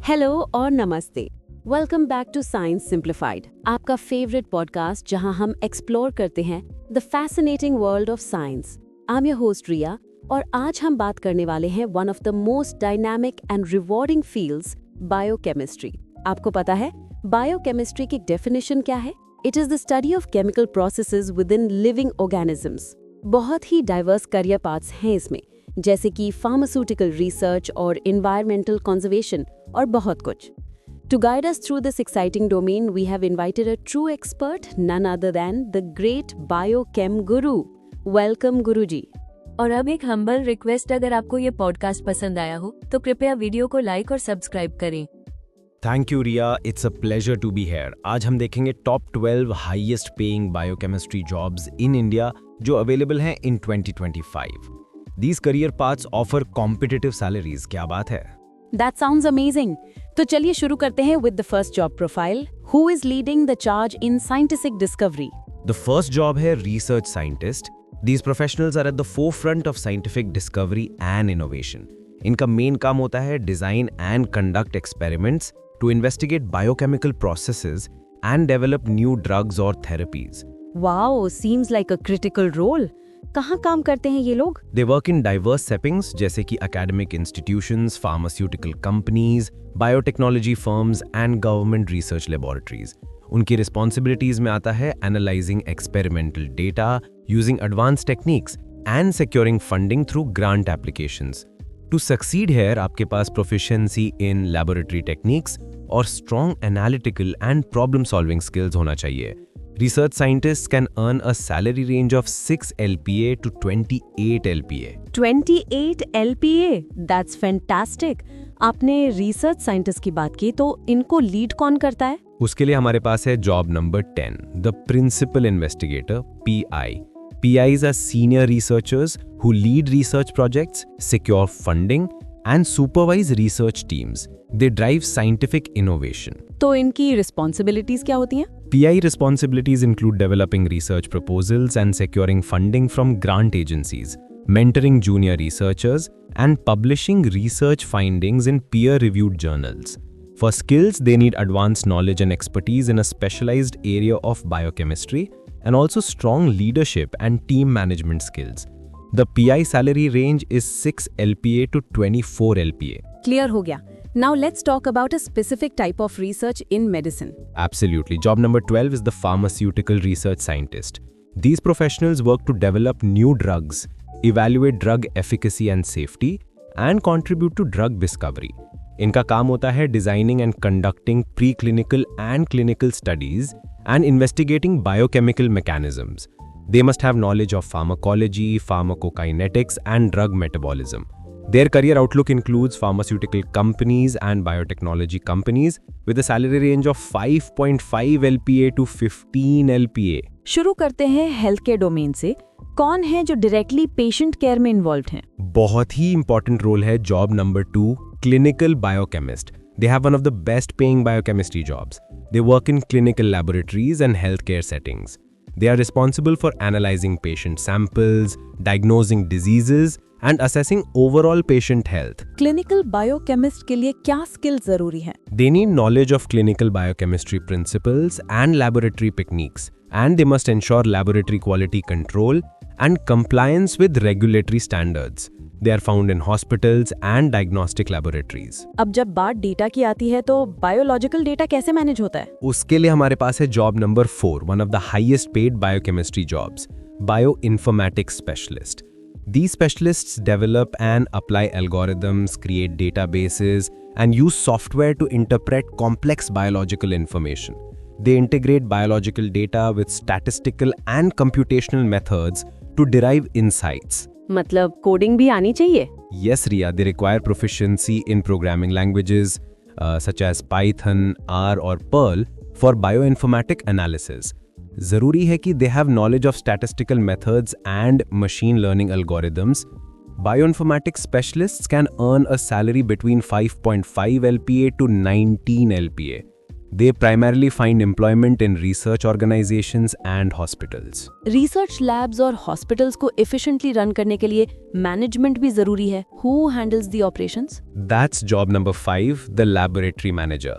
Hello और नमस्ते। Welcome back to science simplified, आपका फेवरेट पॉडकास्ट जहां हम एक्सप्लोर करते हैं the fascinating world of science. I am your host Riya और आज हम बात करने वाले हैं one of the most dynamic and rewarding fields, biochemistry. आपको पता है बायोकेमिस्ट्री की डेफिनेशन क्या है? It is the study of chemical processes within living organisms. बहुत ही डाइवर्स करियर पाथ्स हैं इसमें, जैसे कि फार्मास्यूटिकल रिसर्च और एनवायरमेंटल कंजर्वेशन और बहुत कुछ। To guide us through this exciting domain, we have invited a true expert, none other than the great biochem guru. Welcome, Guruji. और अब एक हम्बल रिक्वेस्ट, अगर आपको ये पॉडकास्ट पसंद आया हो तो कृपया वीडियो को लाइक और सब्सक्राइब करें। Thank you Riya, it's a pleasure to be here. आज हम देखेंगे top 12 highest paying biochemistry jobs in India जो अवेलेबल हैं in 2025। These career paths offer competitive salaries। क्या बात है? That sounds amazing. तो चलिए शुरू करते हैं with the first job profile. Who is leading the charge in scientific discovery? The first job है research scientist. These professionals are at the forefront of scientific discovery and innovation. इनका main काम होता है design and conduct experiments to investigate biochemical processes and develop new drugs or therapies. Wow, seems like a critical role. कहाँ काम करते हैं ये लोग? They work in diverse settings जैसे कि academic institutions, pharmaceutical companies, biotechnology firms and government research laboratories. उनकी responsibilities में आता है analyzing experimental data, using advanced techniques and securing funding through grant applications. To succeed here, आपके पास proficiency in laboratory techniques और strong analytical and problem-solving skills होना चाहिए. Research scientists can earn a salary range of 6 LPA to 28 LPA. 28 LPA, that's fantastic. आपने research scientist की बात की, तो इनको लीड कौन करता है? उसके लिए हमारे पास है job number 10, the principal investigator, PI. PIs are senior researchers who lead research projects, secure funding and supervise research teams. They drive scientific innovation. तो इनकी रिस्पॉन्सिबिलिटीज क्या होती हैं? PI responsibilities include developing research proposals and securing funding from grant agencies, mentoring junior researchers, and publishing research findings in peer-reviewed journals. For skills, they need advanced knowledge and expertise in a specialized area of biochemistry, and also strong leadership and team management skills. The PI salary range is 6 LPA to 24 LPA. Clear हो गया. Now let's talk about a specific type of research in medicine. Absolutely. Job number 12 is the pharmaceutical research scientist. These professionals work to develop new drugs, evaluate drug efficacy and safety, and contribute to drug discovery. इनका काम होता है designing and conducting preclinical and clinical studies and investigating biochemical mechanisms. They must have knowledge of pharmacology, pharmacokinetics, and drug metabolism. Their career outlook includes pharmaceutical companies and biotechnology companies with a salary range of 5.5 LPA to 15 LPA. शुरू करते हैं health care domain से। कौन है जो directly patient care में involve हैं? बहुत ही इंपॉर्टेंट रोल है job number 2, clinical biochemist. They have one of the best paying biochemistry jobs. They work in clinical laboratories and healthcare settings. They are responsible for analyzing patient samples, diagnosing diseases, and assessing overall patient health. Clinical biochemist के लिए क्या skill जरूरी है? They need knowledge of clinical biochemistry principles and laboratory techniques, and they must ensure laboratory quality control and compliance with regulatory standards. They are found in hospitals and diagnostic laboratories. अब जब बात data की आती है तो biological data कैसे manage होता है? उसके लिए हमारे पास है job number 4, one of the highest paid biochemistry jobs, bioinformatics specialist. These specialists develop and apply algorithms, create databases, and use software to interpret complex biological information. They integrate biological data with statistical and computational methods to derive insights. मतलब coding भी आनी चाहिए? Yes, Riya, they require proficiency in programming languages such as Python, R or Perl for bioinformatic analysis. ज़रूरी है कि they have knowledge of statistical methods and machine learning algorithms. Bioinformatics specialists can earn a salary between 5.5 LPA to 19 LPA. They primarily find employment in research organizations and hospitals. Research labs और hospitals को efficiently run करने के लिए management भी जरूरी है. Who handles the operations? That's job number 5, the laboratory manager.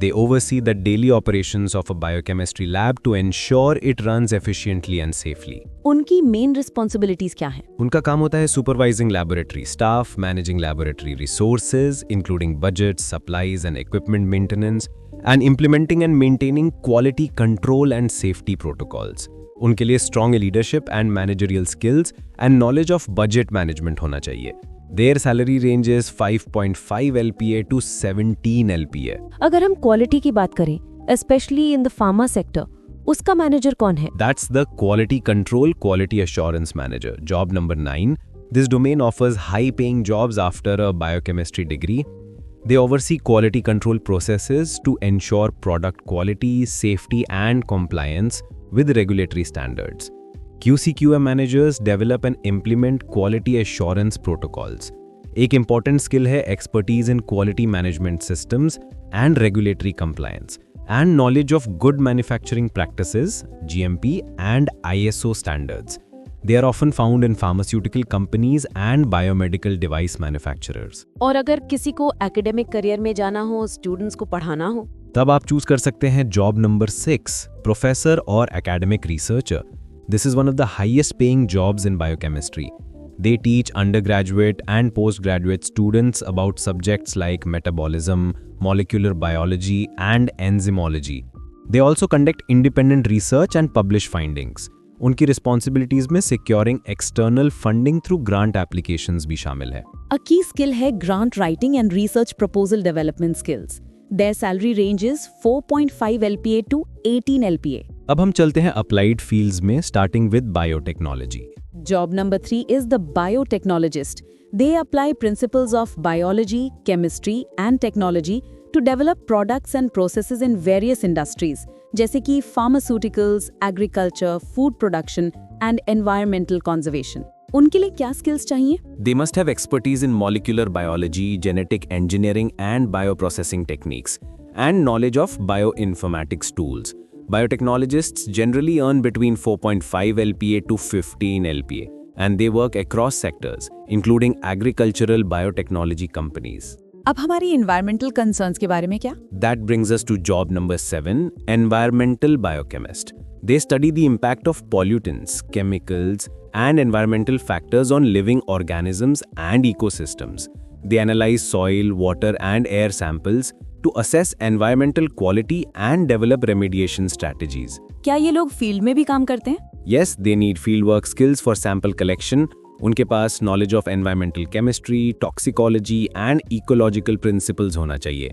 They oversee the daily operations of a biochemistry lab to ensure it runs efficiently and safely. उनकी main responsibilities क्या हैं? उनका काम होता है supervising laboratory staff, managing laboratory resources, including budgets, supplies and equipment maintenance, and implementing and maintaining quality control and safety protocols. उनके लिए strong leadership and managerial skills and knowledge of budget management होना चाहिए. Their salary range is 5.5 LPA to 17 LPA. अगर हम quality की बात करें, specially in the pharma sector, उसका मैनेजर कौन है? That's the Quality Control Quality Assurance Manager, job number 9. This domain offers high-paying jobs after a biochemistry degree. They oversee quality control processes to ensure product quality, safety, and compliance with regulatory standards. QC/QA managers develop and implement quality assurance protocols. एक important skill है expertise in quality management systems and regulatory compliance, and knowledge of good manufacturing practices, GMP and ISO standards. They are often found in pharmaceutical companies and biomedical device manufacturers. और अगर किसी को academic career में जाना हो, students को पढ़ाना हो, तब आप चूज कर सकते हैं जॉब नंबर 6, प्रोफेसर और academic researcher. This is one of the highest paying jobs in biochemistry. They teach undergraduate and postgraduate students about subjects like metabolism, molecular biology, and enzymology. They also conduct independent research and publish findings. उनकी responsibilities में securing external funding through grant applications भी शामिल है. A key skill है grant writing and research proposal development skills. Their salary range is 4.5 LPA to 18 LPA. अब हम चलते हैं applied fields में, starting with biotechnology. Job number 3 is the biotechnologist. They apply principles of biology, chemistry, and technology to develop products and processes in various industries, जैसे कि pharmaceuticals, agriculture, food production, and environmental conservation. उनके लिए क्या skills चाहिए? They must have expertise in molecular biology, genetic engineering, and bioprocessing techniques, and knowledge of bioinformatics tools. Biotechnologists generally earn between 4.5 LPA to 15 LPA, and they work across sectors, including agricultural biotechnology companies. अब हमारी environmental concerns के बारे में क्या? That brings us to job number 7, environmental biochemist. They study the impact of pollutants, chemicals, and environmental factors on living organisms and ecosystems. They analyze soil, water, and air samples to assess environmental quality and develop remediation strategies. क्या ये लोग field में भी काम करते हैं? Yes, they need fieldwork skills for sample collection. उनके पास knowledge of environmental chemistry, toxicology, and ecological principles होना चाहिए.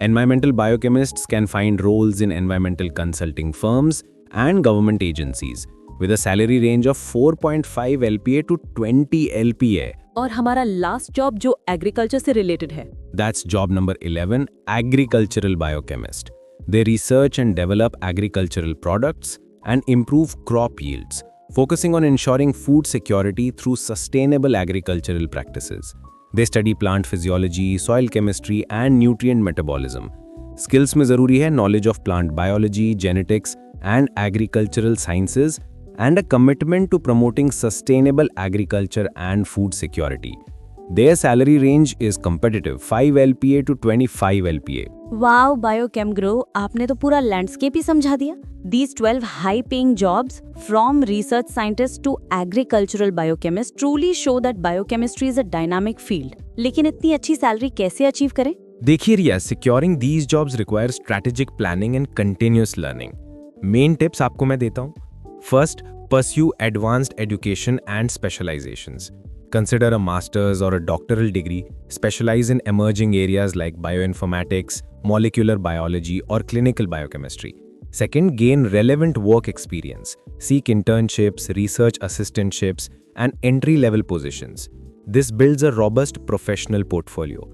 Environmental biochemists can find roles in environmental consulting firms and government agencies, with a salary range of 4.5 LPA to 20 LPA. और हमारा last job जो agriculture से related है. That's job number 11, agricultural biochemist. They research and develop agricultural products and improve crop yields, focusing on ensuring food security through sustainable agricultural practices. They study plant physiology, soil chemistry, and nutrient metabolism. Skills में ज़रूरी है knowledge of plant biology, genetics, and agricultural sciences, and a commitment to promoting sustainable agriculture and food security. Their salary range is competitive, 5 LPA to 25 LPA. Wow biochem grow, आपने तो पूरा landscape ही समझा दिया. These 12 high-paying jobs, from research scientist to agricultural biochemist, truly show that biochemistry is a dynamic field. लेकिन इतनी अच्छी salary कैसे achieve करें? देखिए रिया, securing these jobs requires strategic planning and continuous learning. Main tips आपको मैं देता हूँ. First, pursue advanced education and specializations. Consider a master's or a doctoral degree, specialize in emerging areas like bioinformatics, molecular biology, or clinical biochemistry. Second, gain relevant work experience. Seek internships, research assistantships, and entry-level positions. This builds a robust professional portfolio.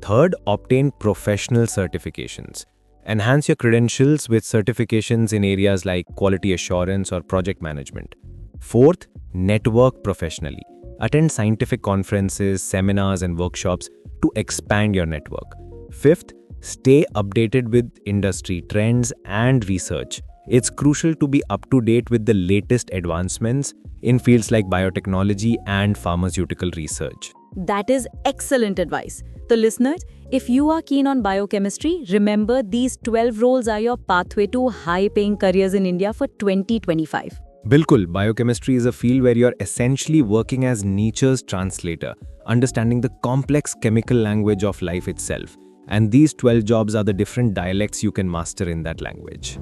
Third, obtain professional certifications. Enhance your credentials with certifications in areas like quality assurance or project management. Fourth, network professionally. Attend scientific conferences, seminars, and workshops to expand your network. Fifth, Stay updated with industry trends and research. It's crucial to be up to date with the latest advancements in fields like biotechnology and pharmaceutical research. That is excellent advice. So listeners, if you are keen on biochemistry, remember these 12 roles are your pathway to high-paying careers in India for 2025. Bilkul, biochemistry is a field where you're essentially working as nature's translator, understanding the complex chemical language of life itself. And these 12 jobs are the different dialects you can master in that language.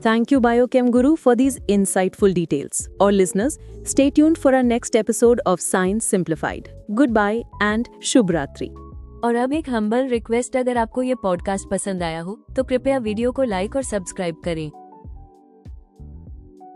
Thank you, Biochem Guru, for these insightful details. Or listeners, stay tuned for our next episode of Science Simplified. Goodbye and Shubh Ratri. और अब एक humble request, अगर आपको ये podcast पसंद आया हो तो कृपया वीडियो को लाइक और सब्सक्राइब करें।